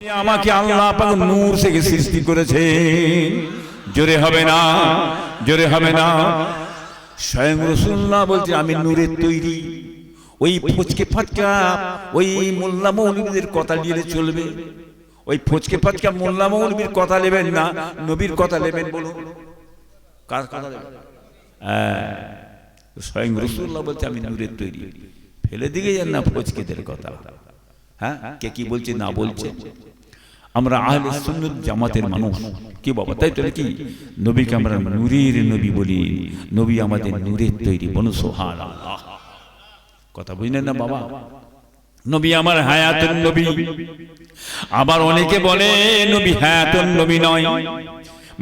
আমাকে আল্লাহ পাক নূর থেকে সৃষ্টি করেছেন। জোরে হবে না, জোরে হবে না। স্বয়ং রাসূলুল্লাহ বলছে আমি নূরের তৈরি। ওই ফচকে ফাচকা ওই মোল্লা মৌলবীদের কথা নিয়ে চলবে? ওই ফচকে ফাচকা মোল্লা মৌলবীর কথা নেবেন না, নবীর কথা নেবেন? বলুন কার কথা নেবেন? স্বয়ং রাসূলুল্লাহ বলছে আমি নূরের তৈরি। ফেলে দিকে যান না ফচকেদের কথা। হ্যাঁ, কে কি বলছে না বলছে? আমরা আহলে সুন্নাত জামাতের মানুষ কি বাবা, তাই তো নাকি? নবীকে আমরা নূরের নবী বলি, নবী আমাদের নূরের তৈরি। বলুন সুবহানাল্লাহ। কথা বুঝলেন না বাবা? নবী আমার হায়াতুন নবী। আবার অনেকে বলে নবী হায়াতুন নবী নয়,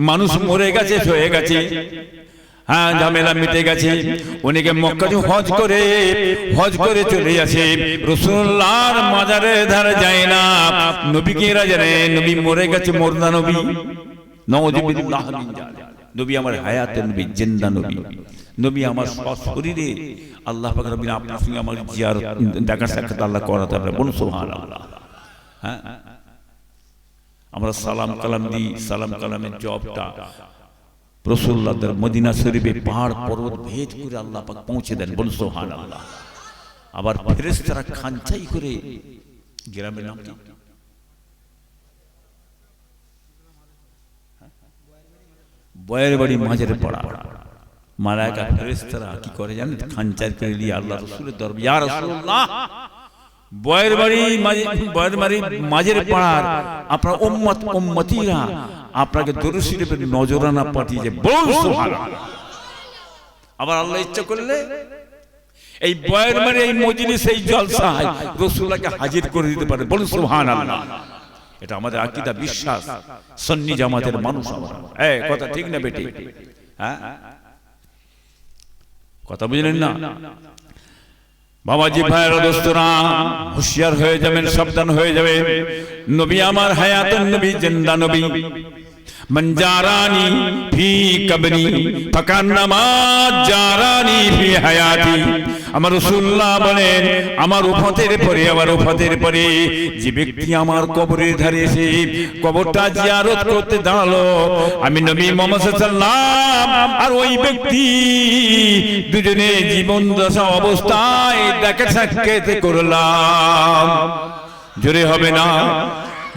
মানুষ মরে গেছে, হয়ে গেছে, হ্যাঁ ঝামেলা মিটে গেছে। অনেকে মক্কা হজ করে চলে আসে, রাসূলুল্লাহর মাজারের ধারে যায় না। নবীকে এরা জানে নবী মরে গেছে, মুর্দা নবী। নাউযুবিল্লাহ মিন যালিক। নবী আমার হায়াতুন নবী, জিন্দা নবী। নবী আমার শরীরে আল্লাহ পাক রব্বুল আপনার সঙ্গে আমার জিয়ারত দেখা সাক্ষাৎ আল্লাহ করাতে পারে। বলুন সুবহানাল্লাহ। হ্যাঁ, আমরা সালাম কালাম দিই, সালাম কালামের জবটা রাসূলুল্লাহর মদিনা শরীফে পাহাড় পর্বত ভেদ করে আল্লাহ পাক পৌঁছে দেন। বলুন সুবহানাল্লাহ। আবার ফেরেশতারা খানচাই করে গ্রামের নাম কি? বয়ের বাড়ি মাঝের পাড়া। মালায়েকা ফেরেশতারা কি করে জানেন? খানচাই করে নিয়ে আল্লাহ রাসূলের দরবারে, ইয়া রাসূলুল্লাহ, বয়ের বাড়ি মাঝের পাড়ার আপনার উম্মত উম্মতিরা আপনাকে দরুদ শরীফের নজরানা পাঠিয়েছে। বলুন সুবহানাল্লাহ। আবার আল্লাহ ইচ্ছা করলে এই বয়ের বাড়ি এই মজলিস এই জলসায় রাসূলুল্লাহকে হাজির করে দিতে পারে। বলুন সুবহানাল্লাহ। এটা আমাদের আকীদা, বিশ্বাস, সুন্নি জামাতের মানুষ আমরা। কথা ঠিক না বেটি? হ্যাঁ, কথা বুঝলেন না বাবাজি? ভাইরা দোস্তরা হুঁশিয়ার হয়ে যাবেন, সাবধান হয়ে যাবে। নবী আমার হায়াতুন নবী, জিন্দা নবী। মান জারানি ফি কবরি ফাকান্নামা জারানি ফি হায়াতি। আমার রাসূলুল্লাহ বলেন আমার উফাতের পরে যে ব্যক্তি আমার কবরের ধারে এসে কবরটা জিয়ারত করতে দাঁড়ালো, আমি নবী মুহাম্মদ সাল্লাল্লাহু আলাইহি ওয়াসাল্লাম আর ওই ব্যক্তি দুজনে জীবন দশা অবস্থায় দেখা সাক্ষাৎ করলাম। জোরে হবে না,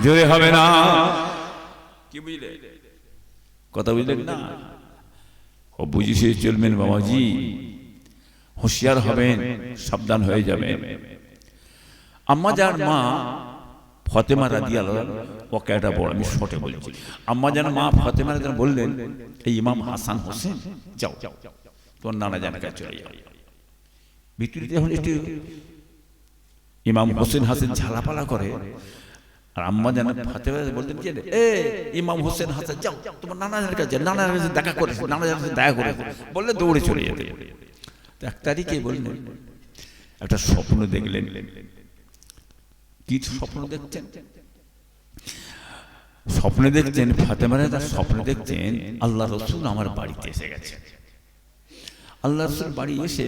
জোরে হবে না। কি বুঝলে? কথা বুঝলেন না? ও বুঝিয়ে চলবেন বাবাজি, হুঁশিয়ার হবেন, সাবধান হয়ে যাবেন। আম্মা যার মা ফাতেমা রাদিয়াল্লাহু আনহা, ওকে এটা বড় আমি শর্টে বলছি। আম্মা যার মা ফাতেমা রাদিয়াল্লাহু আনহা বললেন, এই ইমাম হাসান হোসেন যাও তোর নানা জানের কাছে চলে যাও। ভিতরে যখন একটু ইমাম হোসেন হাসান ঝালাপালা করে, আর আম্মা জান ফাতেমা বলতেন যে ইমাম হোসেন হাসান যাও তোমার নানার কাছে, নানার কাছে দেখা করে, নানার কাছে দেখা করে বললে দৌড়ে চলে যেতে। এক তারিখে বললেন একটা স্বপ্ন দেখলেন। কি স্বপ্ন দেখছেন? স্বপ্নে দেখছেন ফাতেমা তার স্বপ্নে দেখছেন আল্লাহ রাসূল আমার বাড়িতে এসে গেছে। আল্লাহ রাসূল বাড়ি এসে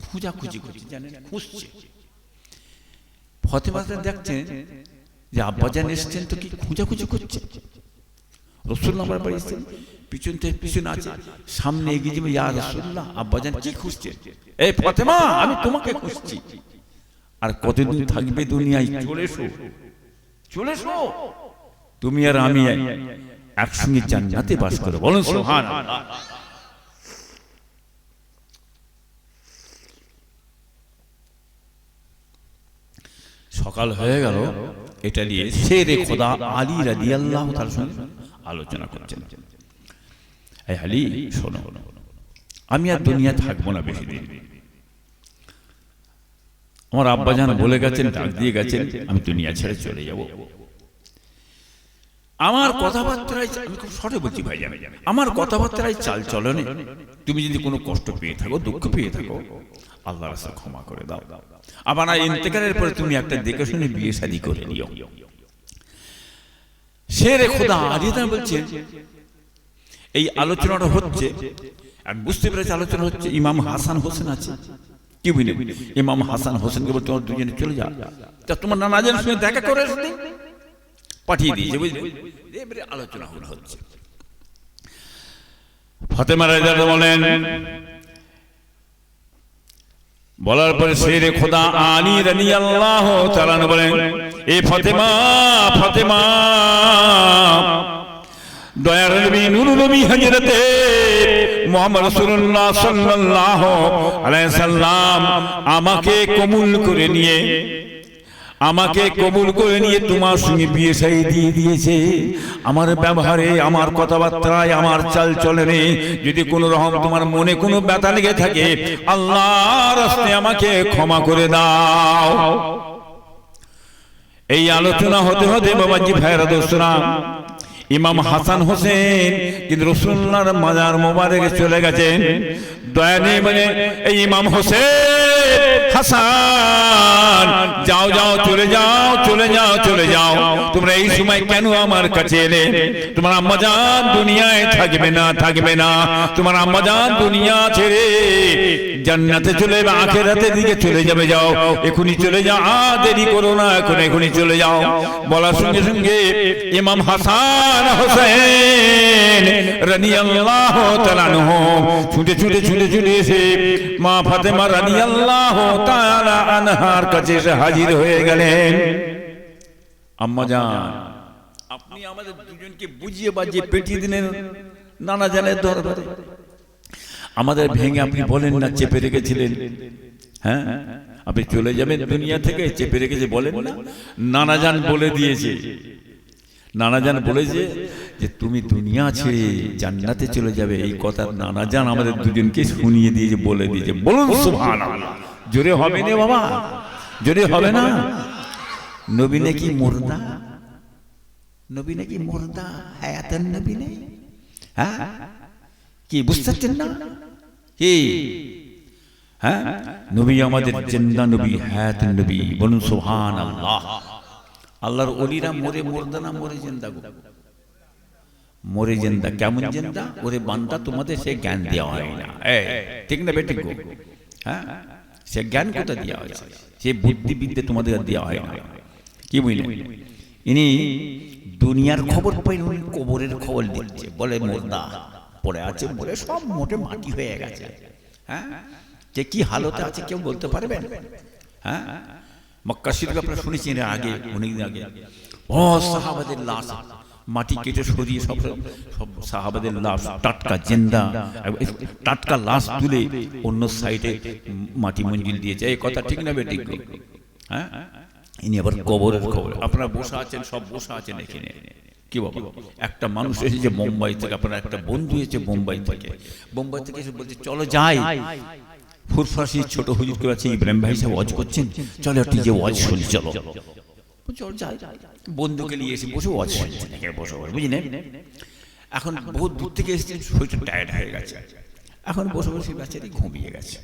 খুঁজাখুঁজি করছে, জানেন খুঁজছে। ফাতেমা দেখছেন যে আব্বাজান এসছেন তো কি খুঁজাখুঁজি করছে। রাসূল আমার বাড়ি এসেছেন, পিছনে আছে, সামনে এগিয়ে যাবে, ইয়া রাসূলুল্লাহ আব্বাজান কি খুঁজছেন? এই ফাতেমা আমি তোমাকে খুঁজছি। আর কতদিন থাকবে দুনিয়ায়? চলে এসো, চলে এসো, তুমি আর আমি একসঙ্গে জান্নাতে বাস করব। বলুন সুবহানাল্লাহ। সকাল হয়ে গেল, এটা নিয়ে শেরে খোদা আলী রাদিয়াল্লাহু তাআলার সঙ্গে আলোচনা করছেন। এই আলী শোনো, আমি আর দুনিয়া থাকবো না বেশি দিন। আমার আব্বাজান বলে গেছেন, ডাক দিয়ে গেছেন, আমি দুনিয়া ছেড়ে চলে যাব। আমার কথাবার্তায়, আমি খুব শর্টে বলছি ভাই, আমার কথাবার্তায় চাল চলনে তুমি যদি কোনো কষ্ট পেয়ে থাকো, দুঃখ পেয়ে থাকো, আল্লাহর কাছে ক্ষমা করে দাও। আবার ইন্তেকালের পরে তুমি একটা দেখে শুনে বিয়ে শাদী করে নিও। শেরে খোদা আলী বলছেন এই আলোচনাটা হচ্ছে, আমি বুঝতে পেরেছি আলোচনা হচ্ছে ইমাম হাসান হোসেন আছে, কি বুঝলে? ইমাম হাসান হোসেনকে বলতে তোমার দুজনে চলে যা, তা তোমার নানা জানের সঙ্গে দেখা করে আসলে পাঠিয়ে দিয়েছে, বুঝলেন? এবারে আলোচনা হচ্ছে। ফাতেমা রাদিয়াল্লাহু বলেন, বলার পরে শেরে খোদা আলী রাদিয়াল্লাহু তাআলা বলেন, এ ফাতেমা, ফাতেমা, দয়ার নবী নূর নবী হযরতে মুহাম্মদ রাসূলুল্লাহ সাল্লাল্লাহু আলাইহি সাল্লাম আমাকে কবুল করে নিয়ে তোমার সঙ্গে বিয়ে শাদী দিয়ে দিয়েছে। আমার ব্যবহারে, আমার কথাবার্তায়, আমার চাল চলনে যদি কোনো রকম তোমার মনে কোনো ব্যথা লেগে থাকে, আল্লাহর রাস্তায় আমাকে ক্ষমা করে দাও। এই আলোচনা হতে হতে বাবাজি ভাইরা দোস্তরা, ইমাম হাসান হোসেন কিন্তু রাসূলুল্লাহর মাজার মোবারকে চলে গেছেন। দয়া নেই বলে, এই ইমাম হোসেন, হাসান, যাও যাও, চলে যাও, চলে যাও, চলে যাও। তোমরা এই সময় কেন আমার কাছে এলে? তোমার আম্মাজান দুনিয়ায় থাকবে না, থাকবে না। তোমার আম্মাজান দুনিয়া ছেড়ে জান্নাতে চলে যাবে, আখিরাতের দিকে চলে যাবে। যাও, এখনই চলে যাও, দেরি করো না, এখনই চলে যাও। বলার সঙ্গে সঙ্গে ইমাম হাসান হোসেন রাদিয়াল্লাহু তাআলা আনহু ছুটে ছুটে ছুটে ছুটে এসে মা ফাতেমা রাদিয়াল্লাহু তাআলা আনহার কাছে এসে হাজির হয়ে গেলেন। আম্মা জান, আপনি আমাদের দুজনকে বুঝিয়ে বাজিয়ে পেটিয়ে দিলেন নানা জানের দরবারে। আমাদের ভেঙে আপনি বলেন না চেপে রেখেছিলেন, হ্যাঁ আপনি চলে যাবেন দুনিয়া থেকে, চেপে রেখেছে বলেন না? নানা জান বলে দিয়েছে, নানা জান বলেছে যে তুমি দুনিয়া ছেড়ে জান্নাতে চলে যাবে। এই কথা নানা জান আমাদের দুজনকে শুনিয়ে দিয়েছে, বলে দিয়েছে। বলুন সুবহানাল্লাহ। জোরে হবে না বাবা, জোরে হবে না? নবী নাকি মুর্দা? নবী নাকি মুর্দা? হায়াতের নবী নেই? হ্যাঁ, কি বুঝতে পারছেন না? কি হ্যাঁ, নবী আমাদের জিন্দা নবী, হায়াতের নবী। বলুন সুবহানাল্লাহ। আল্লাহর ওলিরা মরে মুর্দা না মরে জিন্দা? গো মরে জিন্দা। কেমন জিন্দা? ওরে বান্দা, তোমাদের সে জ্ঞান দেওয়া হয় না, ঠিক না বেঠিক? গো হ্যাঁ, সে জ্ঞান কোথা দেওয়া হয়েছে? সে বুদ্ধিবিদ্যা তোমাদের দেওয়া হয় না। কি বুঝলেন? ইনি দুনিয়ার খবর পাই, উনি কবরের খবর দিচ্ছে। বলে মুর্দা পড়ে আছে, বলে সব মোটে মাটি হয়ে গেছে। হ্যাঁ, যে কি হালতে আছে কেউ বলতে পারবেন? হ্যাঁ, মক্কা শরীফে আপনারা শুনেছেন আগে, অনেকদিন আগে, ও সাহাবাদের লাশ মাটি কেটে সরিয়ে সব সাহাবাদের লাশ টাটকা জিন্দা, টাটকা লাশ তুলে অন্য সাইডে মাটি মঞ্জিল দিয়েছে। এই কথা ঠিক না বেঠিক? হ্যাঁ, ইনি আবার কবরের খবর। আপনারা বসে আছেন, সব বসে আছেন এখানে। কি বাবা, একটা মানুষ এসেছে মুম্বাই থেকে, আপনার একটা বন্ধু এসেছে মুম্বাই থেকে, এসে বলছে চলো যাই। ফুরফাসি ছোট হুজুর করে আছে, ইব্রাহিম ভাই সাহেব ওয়াজ করছেন, চলো একটু যে ওয়াজ শুনি, চলো। বন্ধুকে নিয়ে এসে বসে ওয়াজ শুনছেন, বসে বুঝলেন? এখন বহু দূর থেকে এসেছেন, শরীরটা টায়ার্ড হয়ে গেছে। এখন বসে বসে বেচারি ঘুমিয়ে গেছে,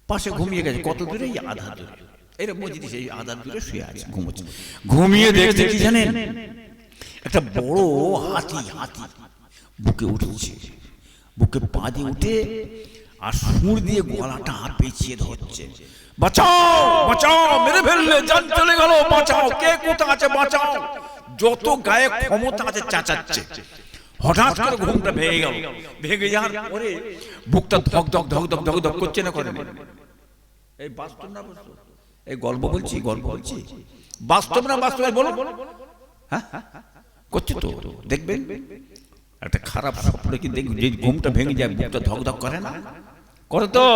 পাশে ঘুমিয়ে গেছে। কত দূরে? আধা দূরে। এর মসজিদ সেই আধা দূরে শুয়ে আছে, ঘুমোচ্ছে। ঘুমিয়ে দেখতে কি জানেন? একটা বড় হাতি বুকে উঠছে, বুকে পা দিয়ে উঠে আর সুর দিয়ে গলাটা পেঁচিয়ে ধরছে। বাঁচাও, বাঁচাও, মেরে ফেললে, জান চলে গেল, বাঁচাও, কে কোথায় আছে, বাঁচাও। যত গায়ে ক্ষমতা আছে চাচাচ্ছে। হঠাৎ করে ঘুমটা ভেঙে গেল। ভেঙে যাওয়ার পরে বুকটা ধক ধক ধক ধক ধক ধক করছে না? করে এই বাস্তব না বাস্তব? এই গল্প বলছি, বাস্তব না বাস্তব? বলো। হ্যাঁ, করছে তো, দেখবেন একটা খারাপ স্বপ্ন কি দেখবেন, যে ঘুমটা ভেঙে যায় বুকটা ধক ধক করে না? করে তো,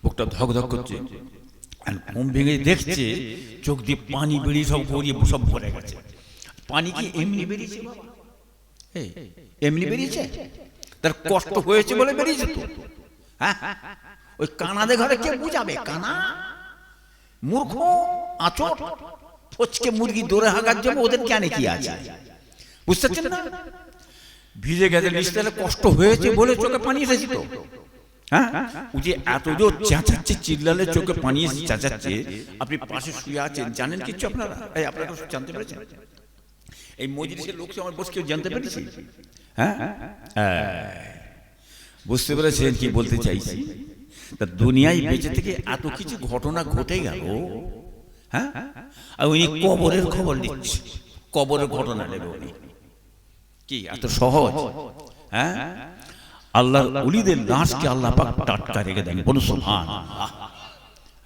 বুকটা ধক ধক করছে। ঘুম ভেঙে দেখছে চোখ দিয়ে পানি বেরিয়ে সব গড়িয়ে সব ভরে গেছে। পানি কি এমনি বেরিয়েছে? এমনি বেরিয়েছে? তার কষ্ট হয়েছে বলে বেরিয়েছে তো। হ্যাঁ, ওই কানাদের ঘরে কে বুঝাবে? কানা মূর্খ আচর ফচকে মুরগি দৌড়ে হাগার জন্য ওদের জ্ঞানে কি আছে? বুঝতে পারছেন না? ভিজে গেছে নিশ্চয়, কষ্ট হয়েছে বলে চোখে পানি এসেছে তো। হ্যাঁ, ও যে এত জোর চেঁচাচ্ছে, চিল্লালে চোখে পানি এসে চেঁচাচ্ছে। আপনি পাশে শুয়ে আছেন, জানেন কিছু আপনারা? এই আপনারা জানতে পেরেছেন? এই মজলিসের লোক আমার বস কেউ জানতে পেরেছি? হ্যাঁ, বুঝতে পেরেছেন কি বলতে চাইছি? তা দুনিয়ায় বেঁচে থেকে এত কিছু ঘটনা ঘটে গেল, হ্যাঁ, আর উনি কবরের খবর নিচ্ছে, কবরের ঘটনা নেবে উনি। কি এত সহজ? হ্যাঁ, আল্লাহর ওলিদের লাশকে আল্লাহ পাক টাটকা রেখে দেন, বলুন সুবহানাল্লাহ।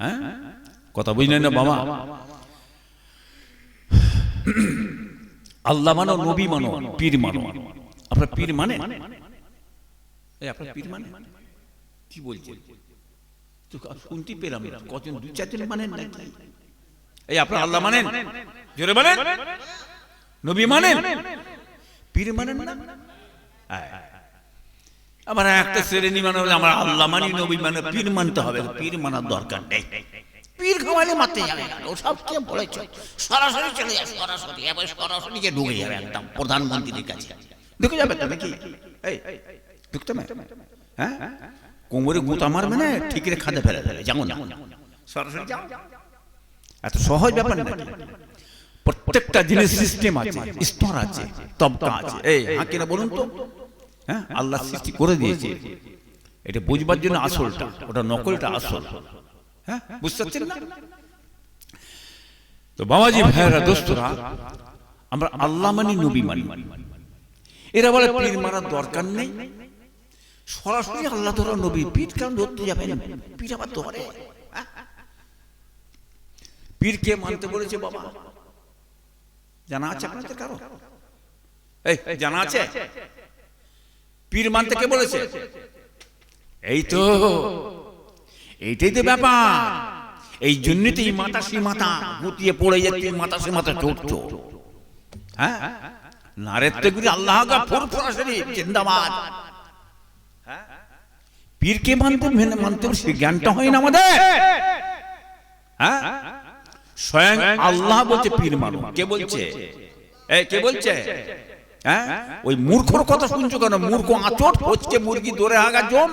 হ্যাঁ, কথা বুঝলেন না বাবা? আল্লাহ মানো, নবী মানো, পীর মানো। আপনার পীর মানে? আপনার পীর মানে কি বলছেন? শুনতে পেলাম কজন, দু চারজন মানেন নাকি? এই আপনার আল্লাহ মানেন? জোরে বলেন। নবী মানেন? পীর মানেন না? আমার একটা শ্রেণী মানে আমরা আল্লাহ মানি, নবী মানে, পীর মানতে হবে। পীর মানার দরকার নেই। পীর খাওয়ালে মারতে যাবে, ওসব কে বলেছে? সরাসরি চলে যাবে, সরাসরি এবার সরাসরি গিয়ে ঢুকে যাবে একদম প্রধানমন্ত্রীর কাছে। ঢুকে যাবে তো নাকি? এই ঢুকতে না, হ্যাঁ, কোমরে গুঁতা মারবে না, ঠিক রে খাদে ফেলে দেবে, যেমন সরাসরি যাও। এত সহজ ব্যাপার না। প্রত্যেকটা জিনিস সিস্টেম আছে, স্তর আছে, তবকা আছে। এই হ্যাঁ কিনা বলুন তো? হ্যাঁ, আল্লাহ সৃষ্টি করে দিয়েছে, এটা বুঝবার জন্য আসলটা, ওটা নকলটা আসল। হ্যাঁ, বুঝতে পারছেন না? তো বাবাজি, ভাইরা, দোস্তরা, আমরা আল্লাহ মানি, নবী মানি। এরা বলে পীর মারার দরকার নেই, সরাসরি আল্লাহ ধরা, নবী। পীর কেন ধরতে যাবে? পীর আবার ধরে? পীরকে মানতে বলেছে বাবা, জানা আছে আপনাদের কারো? এই জানা আছে? পীর মানতে কে বলেছে? এই তো, এইটাই তো ব্যাপার। এই জন্যই তো এই মাথা সে মাথা গুটিয়ে পড়ে যাচ্ছে, মাথা সে মাথা চড়ছো। হ্যাঁ, নারের তেগুলি আল্লাহ কা ফুরফুরা শরীফ জিন্দাবাদ। পীরকে মানতে মানতে সে জ্ঞানটা হয় না আমাদের। হ্যাঁ, স্বয়ং আল্লাহ বলছে পীর মানো। কে বলছে? এই কে বলছে? হ্যাঁ, ওই মূর্খর কথা শুনছো কেন? মূর্খ আচট হচ্ছে মুরগি দৌড়ে আগা জম।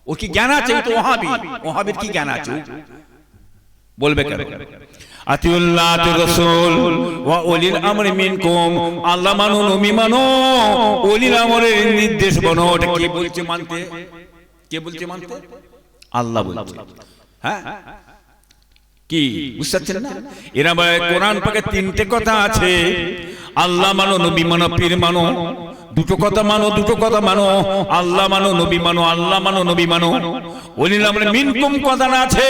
ও কি জ্ঞান আছে? তো ওহাবি, ওহাবির কি জ্ঞান আছে? বলবে কেন? আতিউল্লাহ আতিউর রাসূল ওয়া উলিল আমরি মিনকুম। আল্লাহ মানো, নবী মানো, উলিল আমরের নির্দেশ মানো। এটা কে বলছে মানতে? কে বলছে মানতে? আল্লাহ বলছে। হ্যাঁ, কি বুঝতে পারছেন না? এরা বলে কোরআন পাকে তিনটে কথা আছে, আল্লাহ মানো, নবী মানো, পীর মানো। দুটো কথা মানো, দুটো কথা মানো, আল্লাহ মানো, নবী মানো, আল্লাহ মানো, নবী মানো। উলিল আমরি মিনকুম কথাটা আছে,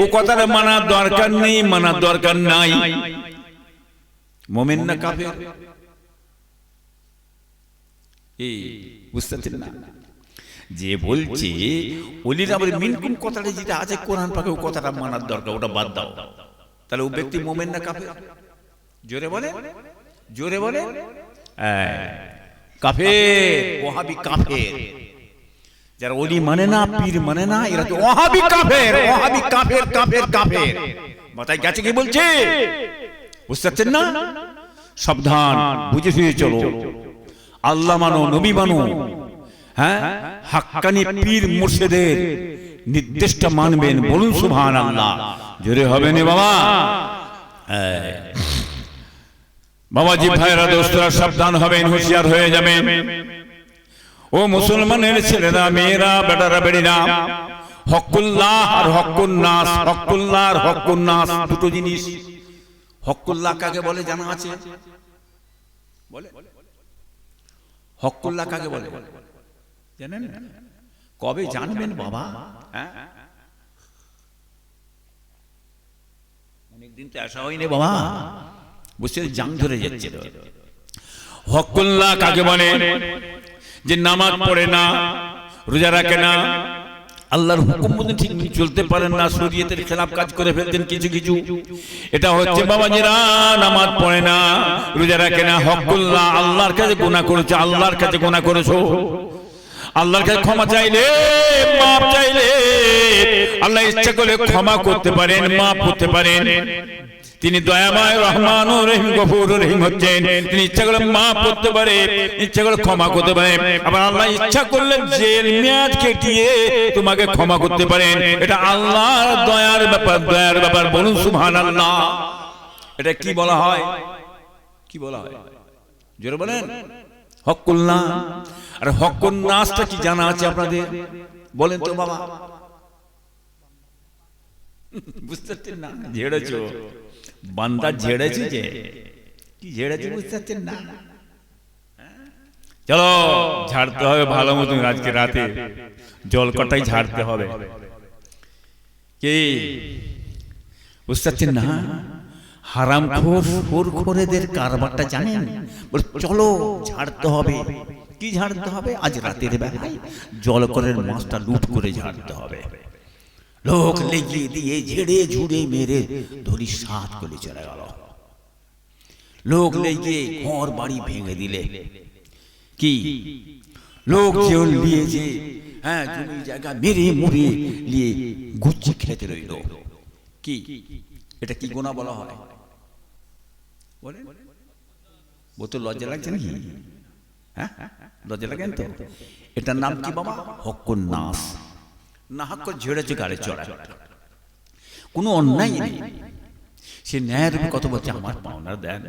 ও কথাটা মানার দরকার নেই, মানার দরকার নাই। মুমিন না কাফের? এই বুঝতে পারছেন না? যে বলছে উলিল আমরি মিনকুম কথাটা যেটা আছে কোরআন পাকে, ও কথাটা মানার দরকার, ওটা বাদ দাও। তাহলে ও ব্যক্তি মুমিন না কাফের? জোরে বলে, জোরে বলে। কাফের, ওহাবি কাফের। যারা ওলি মানে না, পীর মানে না, এরা তো ওহাবি কাফের, ওহাবি কাফের, কাফের, কাফের। মাথায় গেছে কি বলছে? বুঝতে পারছেন না? সাবধান, বুঝে শুয়ে চলো। আল্লাহ মানো, নবী মানো। হ্যাঁ, হাক্কানি পীর মুর্শিদের নির্দেশটা মানবেন, বলুন সুবহানাল্লাহ। জোরে হবে না বাবা? বাবাজি, ভাইরা, দোস্তরা, সাবধান হবেন, হুঁশিয়ার হয়ে যাবেন। ও মুসলমানের ছেলেরা, মেয়েরা, বেটারা, বেড়িরা, হকুল্লাহ আর হকুন নাস। হকুল্লাহ আর হকুন নাস দুটো জিনিস। হকুল্লাহ কাকে বলে জানা আছে? বলে হকুল্লাহ কাকে বলে জানেন? কবে জানবেন বাবা? অনেকদিন তো আসা হয়নি বাবা, বুঝতে জাং ধরে যাচ্ছে। হকুল্লাহ কাকে বলে? যে নামাজ পড়ে না, রোজা রাখে না, আল্লাহর হুকুম মতো ঠিক চলতে পারেন না, শরীয়তের খেলাফ কাজ করে ফেলতেন কিছু কিছু। এটা হচ্ছে বাবাজিরা, নামাজ পড়ে না, রোজা রাখে না, হকুল্লাহ। আল্লাহর কাছে গুনাহ করেছে, আল্লাহর কাছে গুনাহ করেছো। আল্লাহর কাছে ক্ষমা চাইলে, মাপ চাইলে আল্লাহ ইচ্ছা করলে ক্ষমা করতে পারেন, মাপ করতে পারেন। তিনি দয়াময়, রহমান, রহিম, গফুর রহিম হচ্ছেন। তিনি ইচ্ছা করলে মাফ করতে পারে, ইচ্ছা করলে ক্ষমা করতে পারে। আবার আল্লাহ ইচ্ছা করলে জেল মেয়াদ কেটিয়ে তোমাকে ক্ষমা করতে পারেন। এটা আল্লাহর দয়ার ব্যাপার, দয়ার ব্যাপার, বলুন সুবহানাল্লাহ। এটা কি বলা হয়? কি বলা হয়? জোরে বলেন। হকুল্লাহ আর হকুন নাসটা কি জানা আছে আপনাদের? বলেন তো বাবা, বুঝতে পারছেন না? ঝেড়েছ বান্দা, ঝেড়েছে যে কি ঝেড়েছে বুঝতে পারছেন না? চলো ঝাড়তে হবে ভালো মতন, আজকে রাতে জল কটাই ঝাড়তে হবে। কি বুঝতে পারছেন না? হারামখোর খোরেদের কারবারটা জানেন? চলো ঝাড়তে হবে। কি ঝাড়তে হবে? আজ রাতের বেলায় জলকরের মাছটা লুট করে ঝাড়তে হবে। লোক লেগিয়ে দিয়ে ঝেড়ে ঝুড়ে মেরে ধরি 7 করে চলে গেল। লোক লেগে ঘর বাড়ি ভেঙে দিলে, কি লোক জল নিয়েছে, হ্যাঁ জমি জায়গা মেরে মুড়ে নিয়ে গুচ্ছি খেতে রইল। কি এটা কি গুনাহ বলা হয়? বলেন, তো লজ্জা লাগছে নাকি? হ্যাঁ লজ্জা লাগেন তো? এটার নাম কি বাবা? হকুন নাস। না হক ঝেড়েছে গাড়ি চড়া, কোনো অন্যায় নেই। সে ন্যায়ের কত বলছে, আমার পাওনা দেন,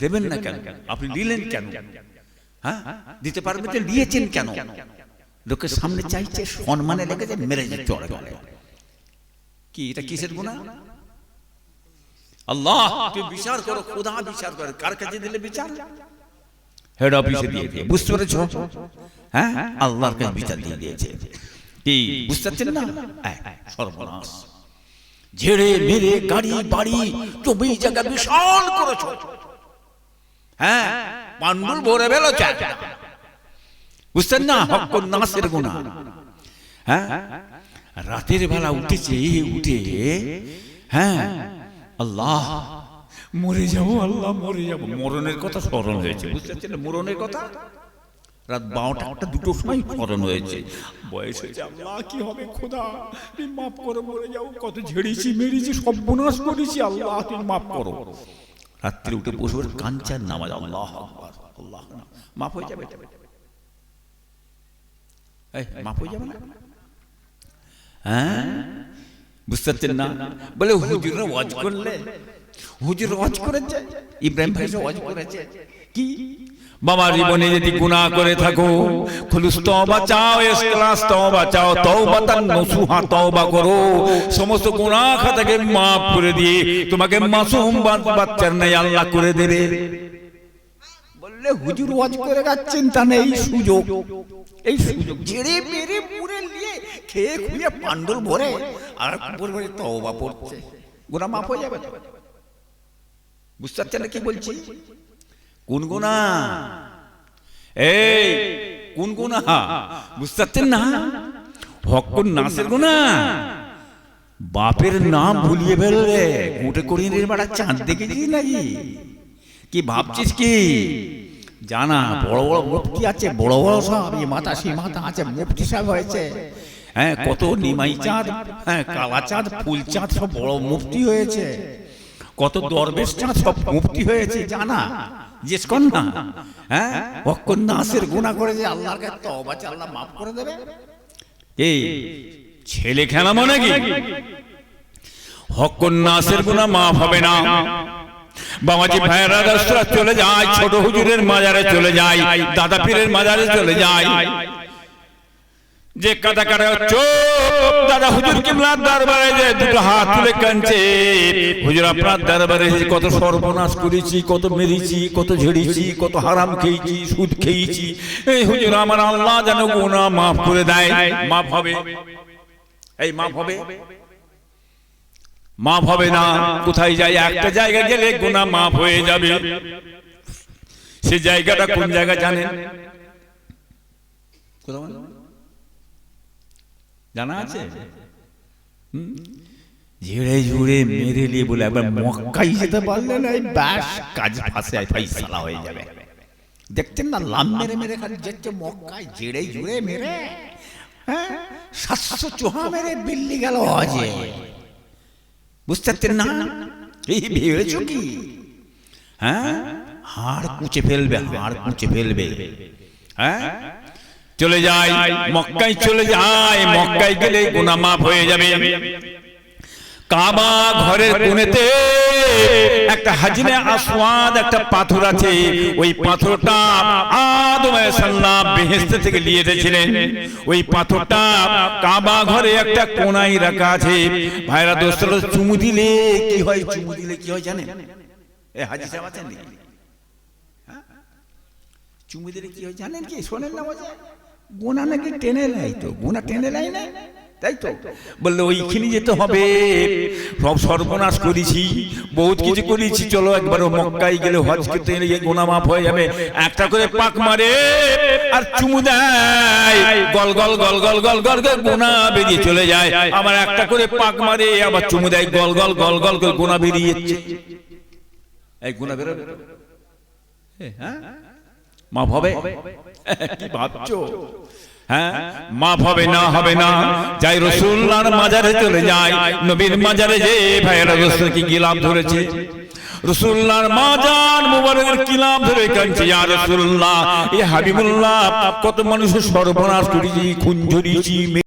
দেবেন না কেন? আপনি নিলেন কেন? হ্যাঁ দিতে পারবেন তো নিয়েছেন কেন? লোকের সামনে চাইছে, সম্মানে লেগেছে, মেরে যে চড়ে গেল। কি এটা কিসের গুনাহ? আল্লাহ তুই বিচার করো, খোদা বিচার করে। কার কাছে দিলে বিচার? হেড অফিসে দিয়ে দিয়ে। বুঝতে পেরেছো? হ্যাঁ আল্লাহর কাছে বিচার দিয়ে দিয়েছে। কি বুঝতে পারছেন না? সর্বনাশ, ঝেড়ে মেরে গাড়ি বাড়ি জমি জায়গা বিশাল করেছো। হ্যাঁ পান্ডুল ভরে বেলো চায়, বুঝছেন না? হকুন নাসের গুনাহ। হ্যাঁ রাতের বেলা উঠেছে, উঠে হ্যাঁ আল্লাহ মরে যাবো, আল্লাহ মরে যাবো, মরণের কথা স্মরণ হয়েছে। বুঝতে পারছেন? মরণের কথা রাত 12টা 2টোর সময় স্মরণ হয়েছে। বয়স হয়েছে, আল্লাহ কি হবে খোদা, তুমি মাফ করো, মরে যাও, কত ঝেড়েছি মেরেছি, সর্বনাশ করেছি, আল্লাহ তুমি মাফ করো। রাত্রে উঠে বসে কাঞ্চার নামাজ, আল্লাহ আকবার, আল্লাহ মাফ হয়ে যাবে, মাফ হয়ে যাবে না? হ্যাঁ বুঝতে পারছেন না? বলে হুজুররা ওয়াজ করলে, হুজুর ওয়াজ করেছে, ইব্রাহিম ভাই ওয়াজ করেছে। কি বাবা, জীবনে যদি গুনাহ করে থাকো, খুলুস তওবা চাও, ইখলাস তওবা চাও, তওবাতান নসুহা তওবা করো, সমস্ত গুনাহ খাতাকে maaf করে দিয়ে তোমাকে মাসুম বাচ্চার ন্যায় আল্লাহ করে দেবে। বললে হুজুর ওয়াজ করে যাচ্ছেন, তা নেই সুযোগ, এই সুযোগ ঝেড়ে মেরে পুরে নিয়ে খেয়ে খুঁয়ে পান্ডুল ভরে আর বলবে তওবা পড়ছে, গুনাহ maaf হয়ে যাবে। বুঝতে পারছেন না কি বলছি? কোন গুনাহ? এই কোন গুনাহ বুঝতে পারছেন না? হকুন নাসের গুনাহ। বাপের নাম ভুলিয়ে ফেললে, উঠে করিয়ে বাড়া চাঁদ দেখেছিস নাকি? কি ভাবছিস কি? জানা বড় বড় মুফতি আছে, বড় বড় সব মাথা সে মাথা আছে, মুফতি সাহেব হয়েছে। হ্যাঁ কত নিমাই চাঁদ, হ্যাঁ কালা চাঁদ, ফুল চাঁদ, সব বড় মুফতি হয়েছে। কত দরবেশ চাঁদ, সব মুফতি হয়েছে। জানা জিজ্ঞেস কর না। হ্যাঁ হকুন নাসের গুনাহ করে যে আল্লাহর কাছে তওবা চাই, আল্লাহ maaf করে দেবে। এই ছেলে খেলা মনে কি? হকুন নাসের গুনাহ maaf হবে না। বাবাজি ভাইরা রাস্তা চলে যায়, ছোট হুজুরের মাজারে চলে যায়, দাদা পীরের মাজারে চলে যায়, যে কাদা কাটা চোপ দাদা হুজুর কিবলার দরবারে যে দুটো হাত তুলে কাঁদছে, হুজুর আপনার দরবারে কত সর্বনাশ করেছি, কত মেরেছি, কত ঝেড়েছি, কত হারাম খেয়েছি, সুদ খেয়েছি, এই হুজুর আমার আল্লাহ যেন গুনাহ maaf করে দেয়। maaf হবে? এই maaf হবে? maaf হবে না। কোথায় যায়? একটা জায়গায় গেলে গুনাহ maaf হয়ে যাবে। সে জায়গাটা কোন জায়গা জানেন? জানা আছে? ঝেড়ে ঝুড়ে মেরে নিয়ে বলে একবার মক্কায় যেতে পারলে না, ব্যাস কাজ ফাঁসে ফাইসালা হয়ে যাবে। দেখছেন না লাম মেরে মেরে খালি যেতে মক্কায়, ঝেড়ে ঝুড়ে মেরে, হ্যাঁ 700 চোহা মেরে বিল্লি গেল আজে। বুঝতে পারছেন না? এই ভেবেছো কি? হ্যাঁ হাড় কুচে ফেলবে, হাড় কুচে ফেলবে। হ্যাঁ চলে যায় মক্কায়, চলে যায় মক্কায় গেলে গুনাহ maaf হয়ে যাবে। কাবা ঘরের কোণেতে একটা হাজরে আসওয়াদ একটা পাথর আছে, ওই পাথরটা আদম আলাইহিস সালাম বেহেশত থেকে নিয়ে এসেছিলেন। ওই পাথরটা কাবা ঘরে একটা কোণায় রাখা আছে। ভাইরা দোস্তরা, চুমু দিলে কি হয়? চুমু দিলে কি হয় জানেন? এই হাজী সাহেব আছেন নাকি? চুমু দিলে কি হয় জানেন কি? শোনেন না মজা? গোনা নাকি টেনে নেয়, তো গোনা টেনে নেয় না, তাই তো বললে ওইখানে যেতে হবে। সব সর্বনাশ করেছি, বহুত কিছু করেছি, চলো একবার মক্কায় গেলে হজ করতে গেলে গোনা মাফ হয়ে যাবে। একটা করে পাক মারে আর চুমু দেয়, গল গল গল গল গল গল গল গোনা বেরিয়ে চলে যায়। আবার একটা করে পাক মারে আবার চুমু দেয়, গল গল গল গল গল গোনা বেরিয়ে যাচ্ছে। এই গোনা বেরোবে, হ্যাঁ মাফ হবে? কি ভাবছো? হ্যাঁ মাফ হবে না, হবে না। যাই রাসূলুল্লাহর মাজারে চলে যায়, নবীর মাজারে যে ভাইরা রাসূল কি গিলাফ ধরেছে, রাসূলুল্লাহর মাজার মুবারকের গিলাফ ধরে কাঁদছে, ইয়া রাসূলুল্লাহ, ইয়া হাবিবুল্লাহ, কত মানুষের সর্বনাশ করেছি, খুন ঝরিয়েছি।